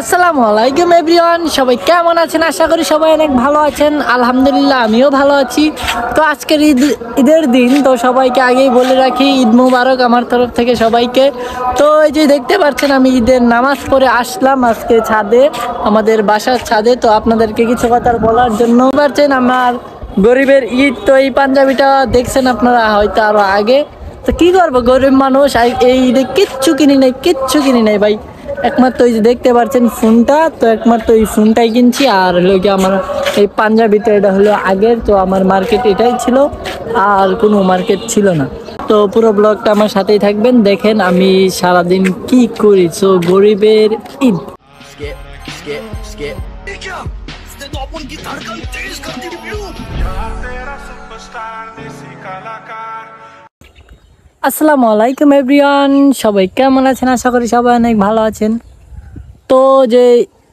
আসসালামু আলাইকুম এভরিওয়ান, সবাই কেমন আছেন? আশা করি সবাই অনেক ভালো আছেন। আলহামদুলিল্লাহ আমিও ভালো আছি। তো আজকের ঈদের দিন, তো সবাইকে আগেই বলে রাখি ঈদ মুবারক আমার তরফ থেকে সবাইকে। তো এই যে দেখতে পাচ্ছেন আমি ঈদের নামাজ পড়ে আসলাম আজকে ছাদে, আমাদের বাসার ছাদে। তো আপনাদেরকে কিছু কথা বলার জন্য পারছেন আমার গরিবের ঈদ। তো এই পাঞ্জাবিটা দেখছেন আপনারা হয়তো আরো আগে। তো কি করবো, গরিব মানুষ, এই ঈদে কিচ্ছু কিনি নাই ভাই। একমাত্র এই যে দেখতে পাচ্ছেন ফোনটা, তো একমাত্র এই ফোনটাই কিনছি। আর হলো কি আমার এই পাঞ্জাবিটা, এটা হলো আগের। তো আমার মার্কেট এটাই ছিল, আর কোনো মার্কেট ছিল না। তো পুরো ব্লগটা আমার সাথেই থাকবেন, দেখেন আমি সারাদিন কি করি। তো গরিবের ঈদ। আসসালামু আলাইকুম এভরিওয়ান, সবাই কেমন আছেন? আশা করি সবাই অনেক ভালো আছেন। তো যে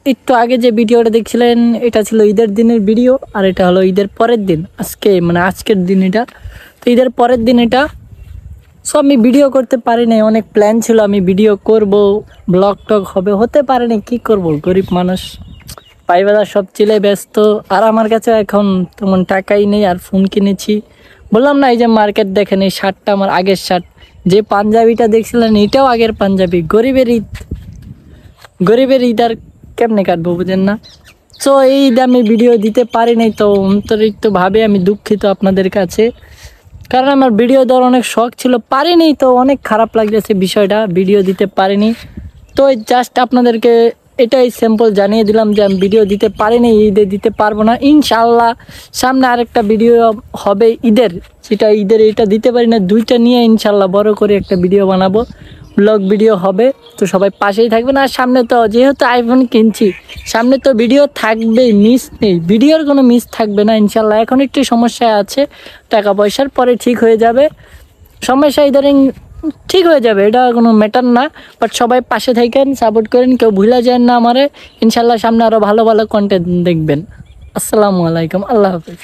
একটু আগে যে ভিডিওটা দেখছিলেন, এটা ছিল ঈদের দিনের ভিডিও, আর এটা হলো ঈদের পরের দিন। আজকের দিন এটা। তো ঈদের পরের দিন এটা। সো আমি ভিডিও করতে পারি নাই, অনেক প্ল্যান ছিল আমি ভিডিও করব, ব্লগ টক হবে, হতে পারে না। কী করব, গরিব মানুষ, পাইবাদার সব চিলে ব্যস্ত। আর আমার কাছে এখন তেমন টাকাই নেই। আর ফোন কিনেছি, বললাম না, এই যে মার্কেট দেখেন, এই শার্টটা আমার আগের শার্ট। যে পাঞ্জাবিটা দেখছিলেন এটাও আগের পাঞ্জাবি। গরিবের ঈদ আর কেমনে কাটবো, বুঝেন না? তো এই ঈদে আমি ভিডিও দিতে পারি নাই, তো অন্তরিক্তভাবে আমি দুঃখিত আপনাদের কাছে। কারণ আমার ভিডিও দেওয়ার অনেক শখ ছিল, পারিনি। তো অনেক খারাপ লাগতেছে বিষয়টা, ভিডিও দিতে পারিনি। তো জাস্ট আপনাদেরকে এটাই সিম্পল জানিয়ে দিলাম যে আমি ভিডিও দিতে পারিনি, ঈদে দিতে পারবো না। ইনশাআল্লাহ সামনে আরেকটা ভিডিও হবে ঈদের, সেটা ঈদের এটা দিতে পারি না, দুইটা নিয়ে ইনশাআল্লাহ বড় করে একটা ভিডিও বানাবো, ব্লগ ভিডিও হবে। তো সবাই পাশেই থাকবেন। আর সামনে তো যেহেতু আইফোন কিনছি, সামনে তো ভিডিও থাকবেই, মিস নেই, ভিডিওর কোনো মিস থাকবে না ইনশাল্লাহ। এখন একটু সমস্যা আছে, টাকা পয়সার, পরে ঠিক হয়ে যাবে। সমস্যা ইদারিং ঠিক হয়ে যাবে, এটা কোনো ম্যাটার না। বাট সবাই পাশে থাকেন, সাপোর্ট করেন, কেউ ভুলে যান না আমারে। ইনশাল্লাহ সামনে আরও ভালো ভালো কন্টেন্ট দেখবেন। আসসালামু আলাইকুম, আল্লাহ হাফিজ।